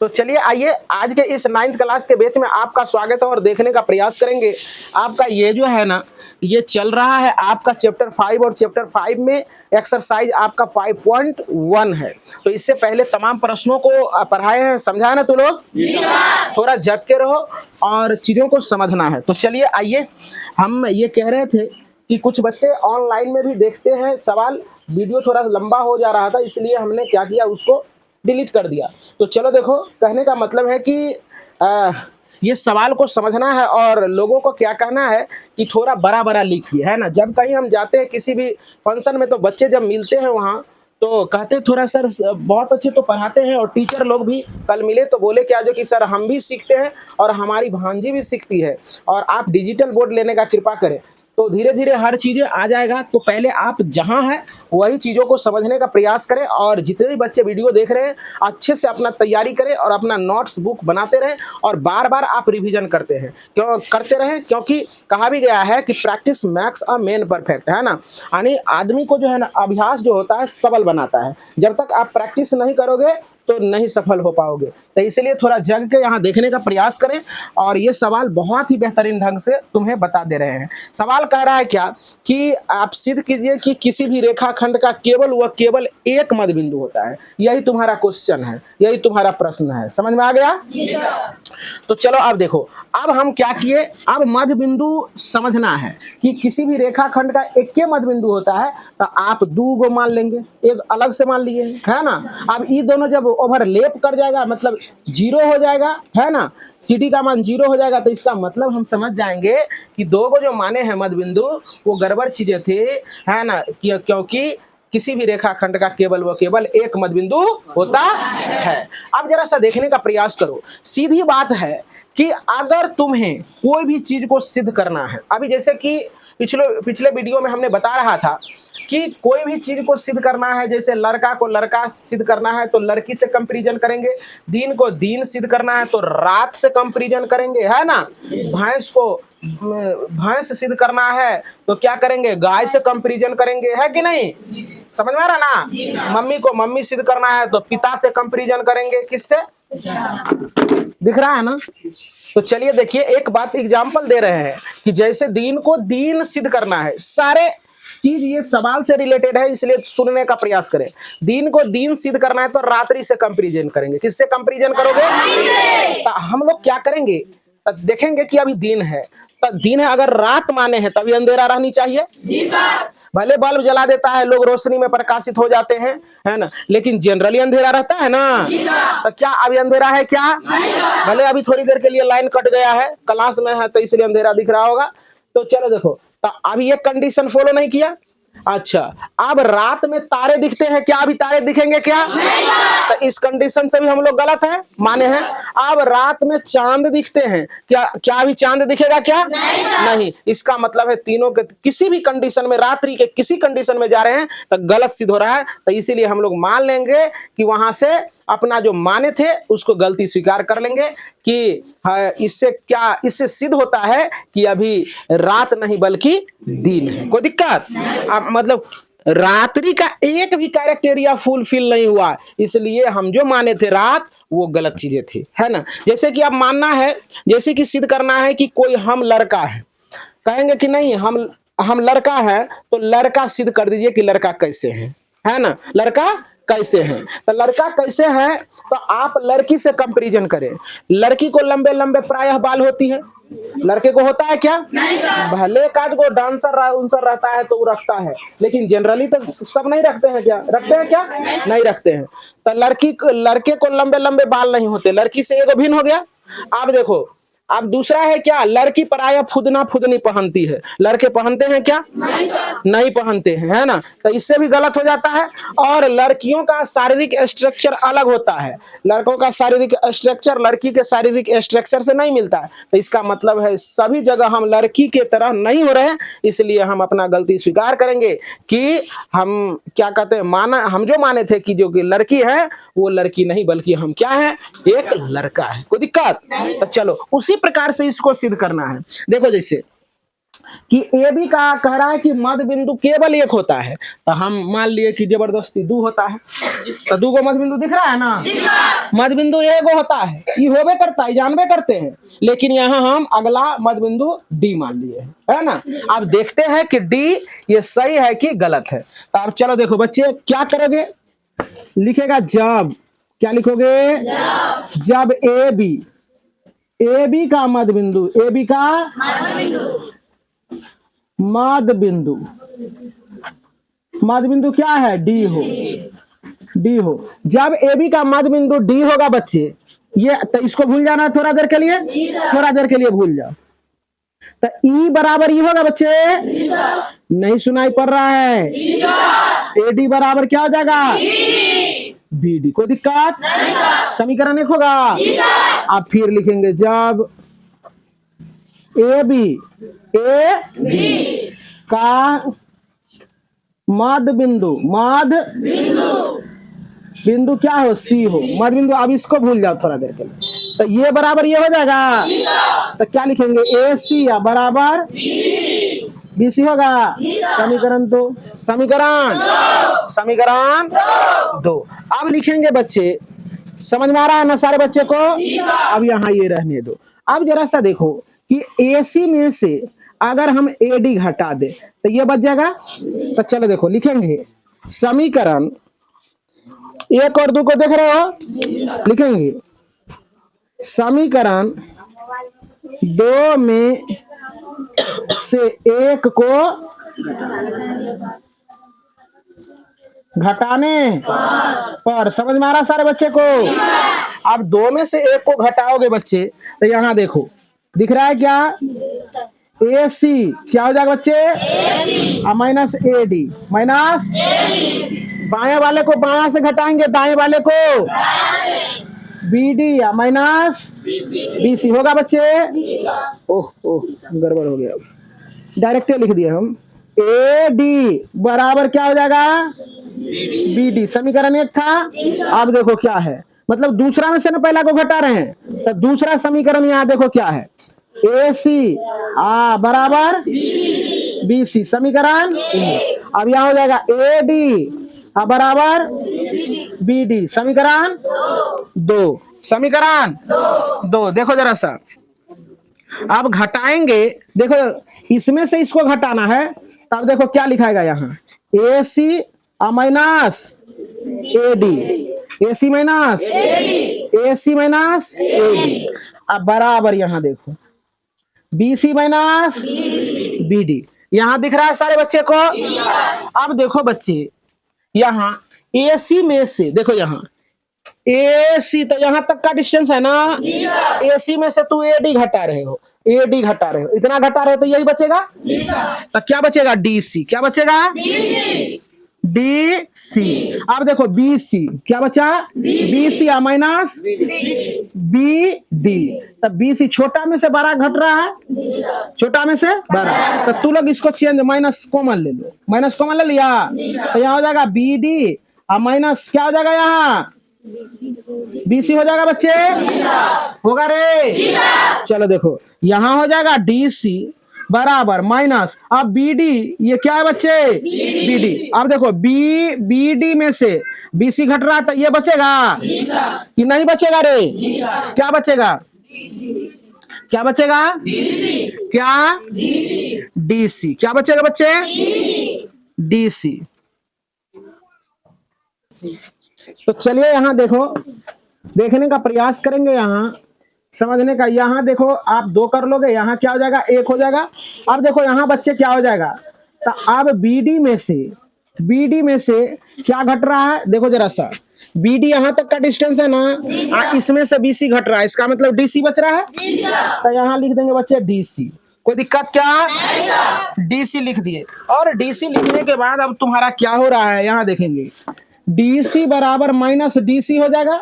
तो चलिए आइए आज के इस 9th क्लास के बैच में आपका स्वागत है और देखने का प्रयास करेंगे। आपका ये जो है ना, ये चल रहा है आपका चैप्टर 5 और चैप्टर 5 में एक्सरसाइज आपका 5.1 है। तो इससे पहले तमाम प्रश्नों को पढ़ाए हैं, समझाए ना तू लोग? थोड़ा जग के रहो और चीजों को समझना है। तो चलिए आइए, हम ये कह रहे थे कि कुछ बच्चे ऑनलाइन में भी देखते हैं सवाल, वीडियो थोड़ा लंबा हो जा रहा था इसलिए हमने क्या किया, उसको डिलीट कर दिया। तो चलो देखो, कहने का मतलब है कि ये सवाल को समझना है और लोगों को क्या कहना है कि थोड़ा बड़ा बड़ा लिखिए, है ना। जब कहीं हम जाते हैं किसी भी फंक्शन में तो बच्चे जब मिलते हैं वहाँ तो कहते हैं थोड़ा सर बहुत अच्छे तो पढ़ाते हैं, और टीचर लोग भी कल मिले तो बोले क्या जो कि सर हम भी सीखते हैं और हमारी भांजी भी सीखती है और आप डिजिटल बोर्ड लेने का कृपा करें। तो धीरे धीरे हर चीजें आ जाएगा। तो पहले आप जहां हैं वही चीजों को समझने का प्रयास करें और जितने भी बच्चे वीडियो देख रहे हैं अच्छे से अपना तैयारी करें और अपना नोट्स बुक बनाते रहें और बार बार आप रिवीजन करते रहें, क्योंकि कहा भी गया है कि practice max a man perfect, है ना। यानी आदमी को जो है ना अभ्यास जो होता है सबल बनाता है। जब तक आप प्रैक्टिस नहीं करोगे तो नहीं सफल हो पाओगे। तो इसलिए थोड़ा जग के यहाँ देखने का प्रयास करें और ये सवाल बहुत ही बेहतरीन ढंग से तुम्हें बता दे रहे हैं। सवाल कह रहा है क्या कि आप सिद्ध कीजिए कि किसी भी रेखाखंड का केवल एक मध्य बिंदु होता है। यही तुम्हारा क्वेश्चन है, यही तुम्हारा प्रश्न है। समझ में आ गया? तो चलो अब देखो, अब हम क्या किए, अब मध्य बिंदु समझना है कि किसी भी रेखाखंड का एक के मध्य बिंदु होता है तो आप दो गो मान लेंगे, एक अलग से मान लिए, है ना। अब ये दोनों जब ओवरलैप कर जाएगा मतलब 0 हो जाएगा, है ना, CD का मान 0 हो जाएगा तो इसका मतलब हम समझ जाएंगे कि दो को जो माने हैं मध्य बिंदु वो गड़बड़ चीजें थी, है ना, क्योंकि किसी भी रेखाखंड का केवल एक मध्य बिंदु होता है। अब जरा सा देखने का प्रयास करो, सीधी बात है कि अगर तुम्हें कोई भी चीज को सिद्ध करना है, अभी जैसे कि पिछले वीडियो में हमने बता रहा था कि कोई भी चीज को सिद्ध करना है, जैसे लड़का को लड़का सिद्ध करना है तो लड़की से कंपैरिजन करेंगे, दिन को दिन सिद्ध करना है तो रात से कंपैरिजन करेंगे, है ना। भैंस को भैंस सिद्ध करना है तो क्या करेंगे, गाय से कंपैरिजन करेंगे, है कि नहीं? समझ में आ रहा ना। मम्मी को मम्मी सिद्ध करना है तो पिता से कंपैरिजन करेंगे, किससे? दिख रहा है ना। तो चलिए देखिए, एक बात एग्जाम्पल दे रहे हैं कि जैसे दिन को दिन सिद्ध करना है, सारे चीज ये सवाल से रिलेटेड है इसलिए सुनने का प्रयास करें। दिन को दिन सिद्ध करना है तो रात्रि से कंपैरिजन करेंगे, किससे कंपैरिजन करोगे? तो हम लोग क्या करेंगे, तो देखेंगे कि अभी दिन है, तो दिन है अगर रात माने हैं तभी अंधेरा रहनी चाहिए। जी सर। भले बल्ब जला देता है, लोग रोशनी में प्रकाशित हो जाते हैं, है ना, लेकिन जनरली अंधेरा रहता है ना। तो क्या अभी अंधेरा है क्या? भले अभी थोड़ी देर के लिए लाइन कट गया है, क्लास में है तो इसलिए अंधेरा दिख रहा होगा। तो चलो देखो, तो अभी ये कंडीशन फॉलो नहीं किया। अच्छा, अब रात में तारे दिखते हैं क्या? अभी तारे दिखेंगे क्या? तो इस कंडीशन से भी हम लोग गलत है माने हैं। अब रात में चांद दिखते हैं क्या अभी चांद दिखेगा क्या? नहीं। इसका मतलब है तीनों के किसी भी कंडीशन में, रात्रि के किसी कंडीशन में जा रहे हैं तो गलत सिद्ध हो रहा है। तो इसीलिए हम लोग मान लेंगे कि वहां से अपना जो माने थे उसको गलती स्वीकार कर लेंगे कि इससे सिद्ध होता है कि अभी रात नहीं बल्कि दिन है। कोई दिक्कत? अब मतलब रात्रि का एक भी कैरेक्टेरिया फुलफिल नहीं हुआ, इसलिए हम जो माने थे रात वो गलत चीजें थी, है ना। जैसे कि अब मानना है, जैसे कि सिद्ध करना है कि कोई हम लड़का है, कहेंगे कि नहीं हम लड़का है तो लड़का सिद्ध कर दीजिए कि लड़का कैसे है ना, लड़का कैसे हैं। तो लड़का कैसे है तो आप लड़की से कंपैरिजन करें। लड़की को लंबे लंबे प्रायः बाल होती है, लड़के को होता है क्या? भले काट को डांसर रहता है तो वो रखता है, लेकिन जनरली तो सब नहीं रखते हैं क्या? रखते हैं क्या? नहीं रखते हैं। तो लड़के को लंबे लंबे बाल नहीं होते, लड़की से एगो भिन्न हो गया। आप देखो, अब दूसरा है क्या, लड़की प्रायः फुदना फुदनी पहनती है, लड़के पहनते हैं क्या? नहीं पहनते हैं, है ना। तो इससे भी गलत हो जाता है। और लड़कियों का शारीरिक स्ट्रक्चर अलग होता है, लड़कों का शारीरिक स्ट्रक्चर लड़की के शारीरिक स्ट्रक्चर से नहीं मिलता है। तो इसका मतलब है सभी जगह हम लड़की के तरह नहीं हो रहे हैं, इसलिए हम अपना गलती स्वीकार करेंगे कि हम क्या कहते हैं, हम जो माने थे कि जो कि लड़की है वो लड़की नहीं बल्कि हम क्या है, एक लड़का है। कोई दिक्कत? तो चलो उसी प्रकार से इसको सिद्ध करना है। देखो जैसे कि ए बी का कह रहा है कि मध्य बिंदु केवल एक होता है, तो हम मान लिए कि जबरदस्ती 2 होता है। तो 2 को मध्य बिंदु दिख रहा है ना, मध्य बिंदु एगो होता है, ये होबे करता है, जानबे करते हैं, लेकिन यहाँ हम अगला मध्य बिंदु डी मान लिए है ना। अब देखते हैं कि डी ये सही है कि गलत है। तो अब चलो देखो बच्चे क्या करोगे, लिखेगा जब, क्या लिखोगे, जब ए बी का मध्य बिंदु, ए बी का मध्य बिंदु, मध्य बिंदु क्या है, डी हो, जब ए बी का मध्य बिंदु डी होगा बच्चे, ये तो इसको भूल जाना थोड़ा देर के लिए, थोड़ा देर के लिए भूल जाओ। तो ई बराबर ई होगा बच्चे, नहीं सुनाई पड़ रहा है, ए डी बराबर क्या हो जाएगा, बी डी। कोई दिक्कत, समीकरण एक होगा। अब फिर लिखेंगे जब ए बी का मध्य बिंदु क्या हो, सी हो, मध्य बिंदु। अब इसको भूल जाओ थोड़ा देर के लिए, तो ये बराबर ये हो जाएगा, तो क्या लिखेंगे, ए सी या बराबर बी सी होगा। समीकरण दो, समीकरण 2। अब लिखेंगे बच्चे, समझ में आ रहा है ना सारे बच्चे को। अब यहाँ ये रहने दो। अब जरा सा देखो कि ए सी में से अगर हम ए डी घटा दे तो ये बच जाएगा। तो चलो देखो लिखेंगे समीकरण 1 और 2 को देख रहे हो, लिखेंगे समीकरण 2 में से 1 को घटाने पर, समझ में आ रहा सारे बच्चे को। अब 2 में से 1 को घटाओगे बच्चे, तो यहाँ देखो दिख रहा है क्या, ए सी क्या हो जाएगा बच्चे, माइनस ए डी, माइनस बाएं वाले को बाएं से घटाएंगे, दाएं वाले को बी डी या माइनस बी सी होगा बच्चे। ओह गड़बड़ हो गया, डायरेक्ट लिख दिए हम, ए डी बराबर क्या हो जाएगा, बी डी। समीकरण 1 था। अब देखो क्या है, मतलब दूसरा में से ना पहला को घटा रहे हैं, तो दूसरा समीकरण यहाँ देखो क्या है, ए सी बराबर बी सी। समीकरण अब यहाँ हो जाएगा ए डी बराबर बी डी। समीकरण 2, समीकरण 2। देखो जरा सा, अब घटाएंगे, देखो इसमें से इसको घटाना है, तब देखो क्या लिखाएगा यहाँ, A C minus A D, A C minus A C minus A D. अब बराबर यहाँ देखो B C minus B D, यहाँ दिख रहा है सारे बच्चे को। अब देखो बच्चे यहाँ ए सी में से, देखो यहाँ ए सी, तो यहाँ तक का डिस्टेंस है ना, ए सी में से तू ए डी घटा रहे हो, ए डी घटा रहे हो, इतना घटा रहे हो, तो यही बचेगा। तो क्या बचेगा, डी सी, क्या बचेगा, डी सी। अब देखो बी सी क्या बचा, B C minus B D. तब बी सी छोटा में से बड़ा घट रहा है, छोटा में से बड़ा, तो तू लोग इसको चेंज, माइनस कॉमन ले लो, माइनस कॉमन ले लिया, तो यहाँ हो जाएगा बी डी माइनस क्या हो जाएगा, यहाँ बी सी हो जाएगा बच्चे, होगा रे। चलो देखो यहाँ हो जाएगा डी सी बराबर माइनस, अब बी डी ये क्या है बच्चे, बी डी। अब देखो बी डी में से बी सी घट रहा है, तो ये बचेगा कि नहीं बचेगा रे, क्या बचेगा, क्या बचेगा, क्या डी सी, क्या बचेगा बच्चे, डी सी। तो चलिए यहाँ देखो, देखने का प्रयास करेंगे, यहाँ समझने का। यहाँ देखो आप 2 कर लोगे, यहाँ क्या हो जाएगा, 1 हो जाएगा। अब देखो यहाँ बच्चे क्या हो जाएगा, तो अब बीडी में से क्या घट रहा है, देखो जरा सा, बीडी यहाँ तक का डिस्टेंस है ना, इसमें से बीसी घट रहा है, इसका मतलब डीसी बच रहा है, तो यहाँ लिख देंगे बच्चे डीसी। कोई दिक्कत क्या, डीसी लिख दिए। और डीसी लिखने के बाद अब तुम्हारा क्या हो रहा है, यहाँ देखेंगे डीसी बराबर माइनस डीसी हो जाएगा।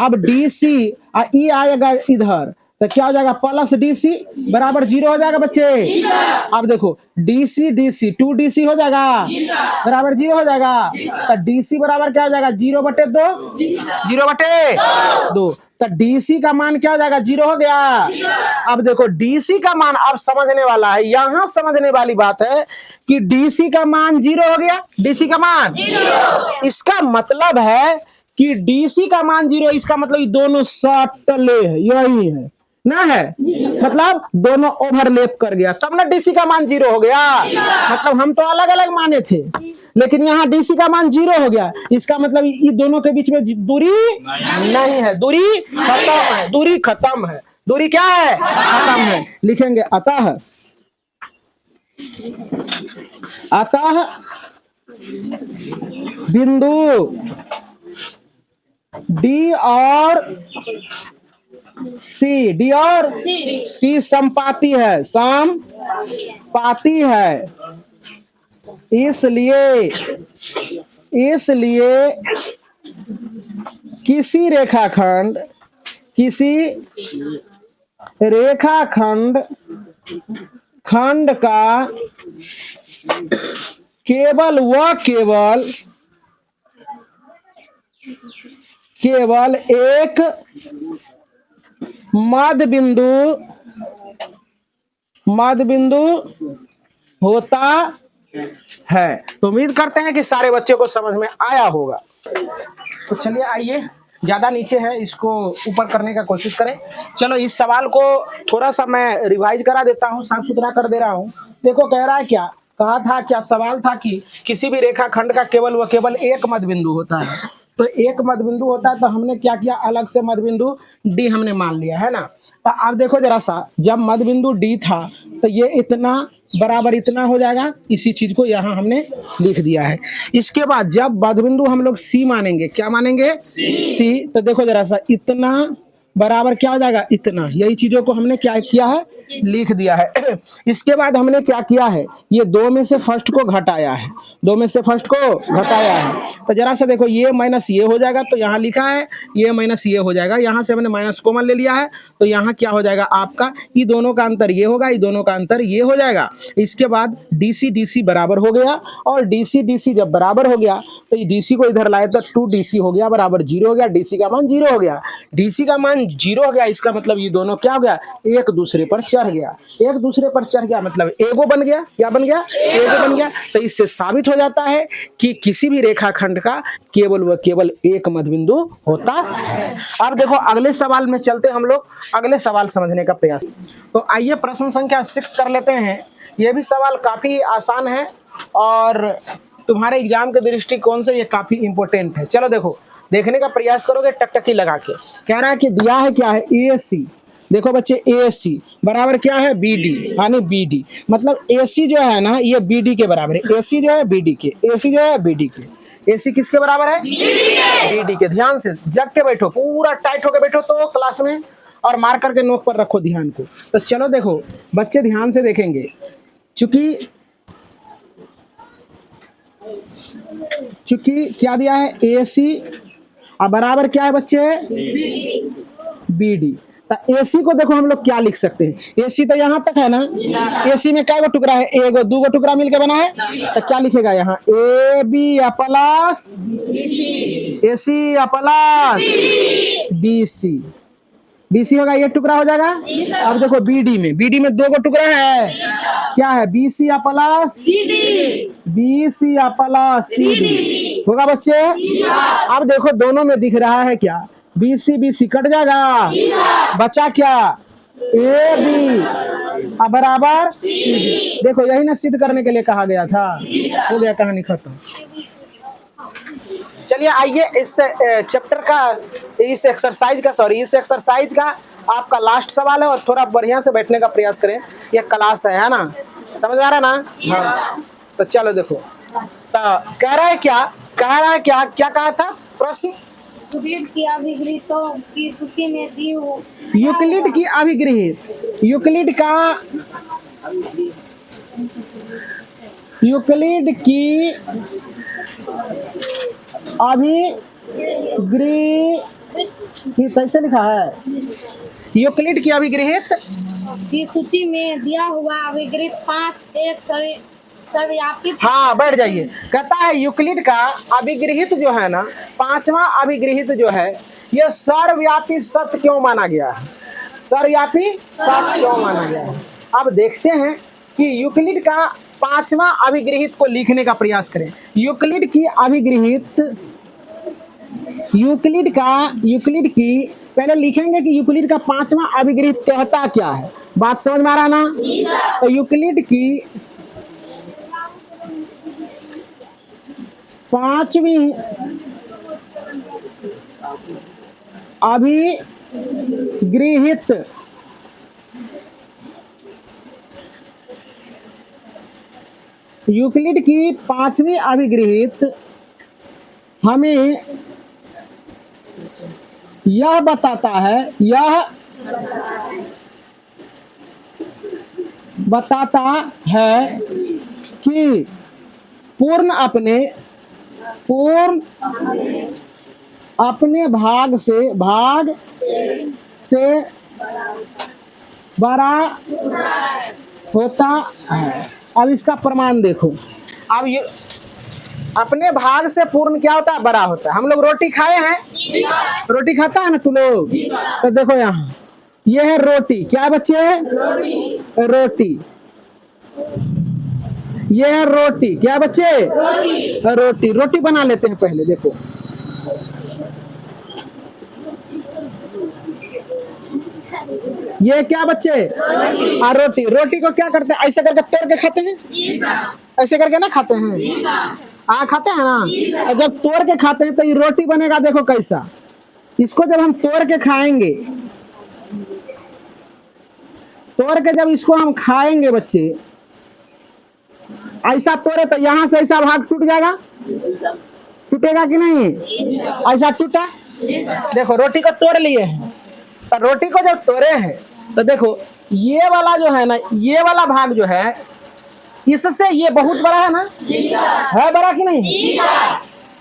अब डीसी ई आएगा इधर, तो क्या हो जाएगा, प्लस डीसी बराबर 0 हो जाएगा बच्चे। अब देखो डीसी डीसी 2DC हो जाएगा, बराबर 0 हो जाएगा, तो डीसी बराबर क्या हो जाएगा, 0/2, 0/2। तो डीसी का मान क्या हो जाएगा, 0 हो गया। अब देखो डीसी का मान अब समझने वाला है, यहां समझने वाली बात है कि डीसी का मान 0 हो गया, डीसी का मान 0। इसका मतलब है कि डीसी का मान 0, इसका मतलब ये दोनों सटले है, यही है ना, है मतलब दोनों ओवरलैप कर गया, तब ना डीसी का मान 0 हो गया। मतलब हम तो अलग अलग माने थे, लेकिन यहाँ डीसी का मान 0 हो गया, इसका मतलब ये दोनों के बीच में दूरी नहीं है, दूरी खत्म है, दूरी खत्म है, दूरी क्या है, खत्म है। लिखेंगे अतः, अतः बिंदु डी और सी, डी और सी समपाती है, समपाती है, इसलिए किसी रेखाखंड का केवल एक मध्य बिंदु होता है। तो उम्मीद करते हैं कि सारे बच्चे को समझ में आया होगा। तो चलिए आइए, ज्यादा नीचे है, इसको ऊपर करने का कोशिश करें। चलो इस सवाल को थोड़ा सा मैं रिवाइज करा देता हूँ, साफ सुथरा कर दे रहा हूँ। देखो कह रहा है क्या, कहा था क्या, सवाल था कि किसी भी रेखाखंड का केवल एक मध्य बिंदु होता है। तो एक मध्य बिंदु होता है, तो हमने क्या किया, अलग से मध्य बिंदु डी हमने मान लिया है ना। तो आप देखो जरा सा, जब मध्य बिंदु डी था तो ये इतना बराबर इतना हो जाएगा, इसी चीज को यहाँ हमने लिख दिया है। इसके बाद जब मध्य बिंदु हम लोग सी मानेंगे, क्या मानेंगे, सी, तो देखो जरा सा, इतना बराबर क्या हो जाएगा, इतना, यही चीजों को हमने क्या किया है, लिख दिया है। इसके बाद हमने क्या किया है, ये दो में से फर्स्ट को घटाया है, दो में से फर्स्ट को घटाया है। तो जरा सा देखो, ये माइनस ये हो जाएगा, तो यहाँ लिखा है ये माइनस ये हो जाएगा, यहाँ से हमने माइनस कॉमन ले लिया है, तो यहाँ क्या हो जाएगा आपका, ये दोनों का अंतर ये होगा, ये दोनों का अंतर ये हो जाएगा। इसके बाद डीसी डीसी बराबर हो गया, और डीसी डीसी जब बराबर हो गया तो ये डीसी को इधर लाए तो 2DC हो गया बराबर 0 हो गया, डीसी का मान 0 हो गया, डीसी का मान 0 हो गया। इसका मतलब ये दोनों क्या हो गया, एक दूसरे पर चढ़ गया, एक दूसरे पर चढ़ गया, मतलब एगो बन गया, क्या बन गया, एगो बन गया। तो इससे साबित हो जाता है कि किसी भी रेखाखंड का केवल एक मध्य बिंदु होता है। अब देखो अगले सवाल में चलते हम लोग, अगले सवाल समझने का प्रयास। तो आइए प्रश्न संख्या 6 कर लेते हैं। यह भी सवाल काफी आसान है और तुम्हारे एग्जाम के दृष्टिकोण से ये काफी इंपॉर्टेंट है। चलो देखो, देखने का प्रयास करोगे टकटकी लगा के। कह रहा है कि दिया है क्या है, AC। देखो बच्चे, AC बराबर क्या है, BD, यानी BD मतलब AC जो है ना, ये BD के बराबर है। AC जो है BD के, AC जो है BD के, AC किसके बराबर है, BD के। ध्यान से जग के बैठो, पूरा टाइट होके बैठो तो क्लास में, और मार करके नोट पर रखो ध्यान को। तो चलो देखो बच्चे ध्यान से देखेंगे, चूंकि क्या दिया है, AC और बराबर क्या है बच्चे, BD। तो AC को देखो हम लोग क्या लिख सकते हैं, AC तो यहाँ तक है ना, AC में क्या टुकड़ा है, एगो दूगो टुकड़ा मिलकर बना है, तो क्या लिखेगा यहाँ, AB plus AC plus BC, BC होगा, ये टुकड़ा हो जाएगा। अब देखो BD में दो गो टुकड़ा है, क्या है, BC प्लस CD होगा बच्चे। अब देखो दोनों में दिख रहा है क्या, BC कट जाएगा, बचा क्या, AB बराबर CD। देखो यही ना सिद्ध करने के लिए कहा गया था, हो गया कहानी खत्म। चलिए आइए इस चैप्टर का, इस एक्सरसाइज का आपका लास्ट सवाल है, और थोड़ा बढ़िया से बैठने का प्रयास करें, ये क्लास है ना, समझ में आ रहा ना। हाँ तो चलो देखो, तो कह रहा है क्या कहा था प्रश्न, यूक्लिड की अभिग्रहितों की सूची में दी हो, यूक्लिड की अभिग्रहित, यूक्लिड की अभिग्रहित कैसे लिखा है, यूक्लिड की अभिग्रहित की सूची में दिया हुआ अभिग्रहित 5 एक सर्वव्यापी। हाँ बैठ जाइए। कहता है यूक्लिड का अभिग्रहित जो है ना, 5वां अभिग्रहित जो है, ये सर्वव्यापी सत्य क्यों माना गया है? सर्वव्यापी सत्य क्यों माना गया है? अब देखते हैं कि यूक्लिड का पांचवा अभिगृहित को लिखने का प्रयास करें। यूक्लिड की पहले लिखेंगे कि यूक्लिड का पांचवा अभिगृहित कहता क्या है। बात समझ में आ रहा ना? तो यूक्लिड की पांचवी अभिगृहित यूक्लिड की पांचवी अभिगृहित हमें यह बताता है कि पूर्ण अपने भाग से बड़ा होता है। अब इसका प्रमाण देखो। अब ये अपने भाग से पूर्ण क्या होता है? बड़ा होता है। हम लोग रोटी खाए हैं, रोटी खाता है ना तू लोग? तो देखो यहाँ ये है रोटी। क्या बच्चे? रोटी। ये है रोटी। क्या बच्चे? रोटी। रोटी बना लेते हैं पहले। देखो ये क्या बच्चे? रोटी। रोटी को क्या करते हैं? ऐसे करके तोड़ के खाते हैं। ऐसे करके ना खाते हैं? खाते हैं ना? और जब तोड़ के खाते हैं तो ये रोटी बनेगा। देखो कैसा। इसको जब हम तोड़ के खाएंगे, तोड़ के जब इसको हम खाएंगे बच्चे, ऐसा तोड़े तो यहाँ से ऐसा भाग टूट जाएगा। टूटेगा कि नहीं? ऐसा टूटा। देखो रोटी को तोड़ लिए हैं, तो रोटी को जब तोड़े हैं तो देखो ये वाला जो है ना, ये वाला भाग जो है, इससे ये बहुत बड़ा है ना? है बड़ा कि नहीं?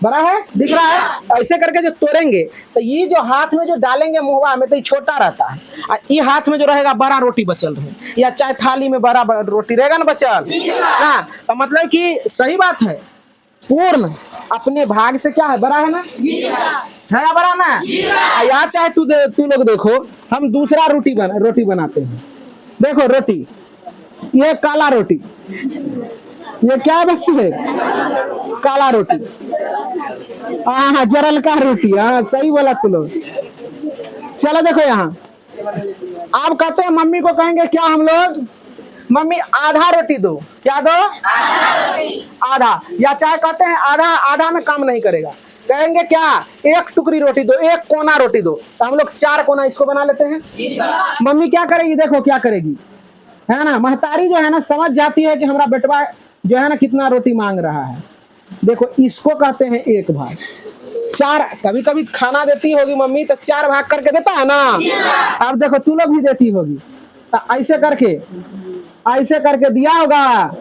बड़ा है, दिख रहा है। ऐसे करके जो तोड़ेंगे तो ये जो हाथ में जो डालेंगे मुहवा में तो ये छोटा रहता है, और ये हाथ में जो रहेगा बड़ा रोटी बचल रहे, या चाहे थाली में बड़ा रोटी रहेगा ना बचल ना। तो मतलब कि सही बात है, पूर्ण अपने भाग से क्या है? बड़ा है ना? है बड़ा ना? या चाहे तू लोग देखो, हम दूसरा रोटी बनाते हैं। देखो रोटी, ये काला रोटी, ये क्या बच्ची है? काला रोटी। हाँ, जरल का रोटी। हाँ सही बोला तू लोग। चलो देखो यहाँ, आप कहते हैं मम्मी को कहेंगे क्या हम लोग? मम्मी आधा रोटी दो। क्या दो? आधा। या चाहे कहते हैं आधा में काम नहीं करेगा, कहेंगे क्या? एक टुकड़ी रोटी दो, एक कोना रोटी दो। तो हम लोग 4 कोना इसको बना लेते हैं। मम्मी क्या करेगी? देखो क्या करेगी, है ना? महतारी जो है ना समझ जाती है कि हमारा बेटवा जो है ना कितना रोटी मांग रहा है। देखो इसको कहते हैं एक भाग। 4 कभी कभी खाना देती होगी मम्मी तो 4 भाग करके देता है ना। अब देखो तू लोग भी देती होगी, तो ऐसे करके दिया होगा,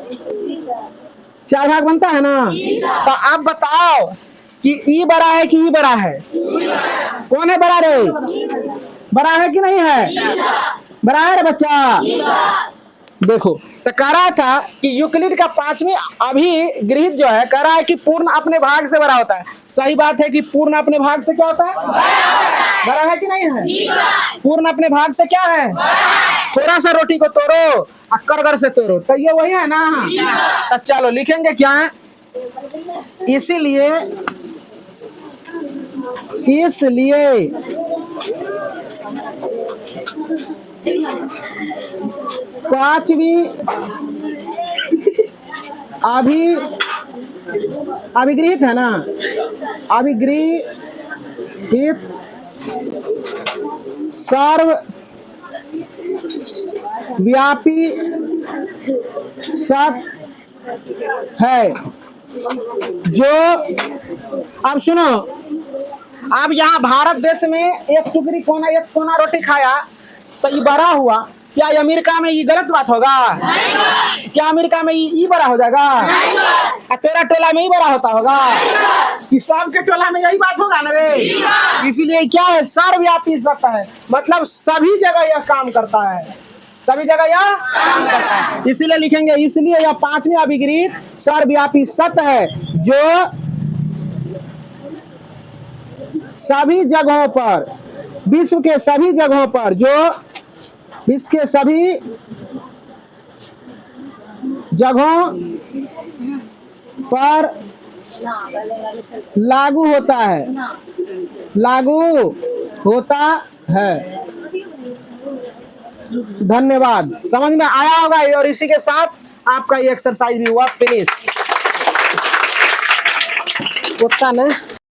4 भाग बनता है ना। तो आप बताओ कि ई बड़ा है कि ई बड़ा है? कौन है बड़ा रे? बड़ा है कि नहीं है? बड़ा है रे बच्चा। देखो तो कह रहा था कि यूक्लिड का पांचवी अभिगृहित जो है, कह रहा है कि पूर्ण अपने भाग से बड़ा होता है। सही बात है कि पूर्ण अपने भाग से क्या होता है? बड़ा है कि नहीं है? पूर्ण अपने भाग से क्या है? थोड़ा सा रोटी को तोड़ो और करगर से तोड़ो, तो ये वही है ना। तो चलो लिखेंगे क्या है? इसलिए पांचवी अभिगृहित है ना, अभिगृहित सर्वव्यापी सत्य है जो, अब सुनो, अब यहाँ भारत देश में एक कोना रोटी खाया तो ये बड़ा हुआ। क्या अमेरिका में ये गलत बात होगा? क्या अमेरिका में ये बड़ा हो जाएगा? तेरा टोला में ही बड़ा होता होगा कि सबके टोला में यही बात होगा ना रे। इसीलिए क्या है? सर्वव्यापी सत्य है, मतलब सभी जगह यह काम करता है, सभी जगह यह काम करता है। इसीलिए लिखेंगे, इसलिए यह पांचवी अभिगृहित सर्वव्यापी सत्य है जो सभी जगहों पर, विश्व के सभी जगहों पर, जो विश्व के सभी जगहों पर लागू होता है, लागू होता है। धन्यवाद। समझ में आया होगा ये, और इसी के साथ आपका ये एक्सरसाइज भी हुआ फिनिश। कुत्ता ने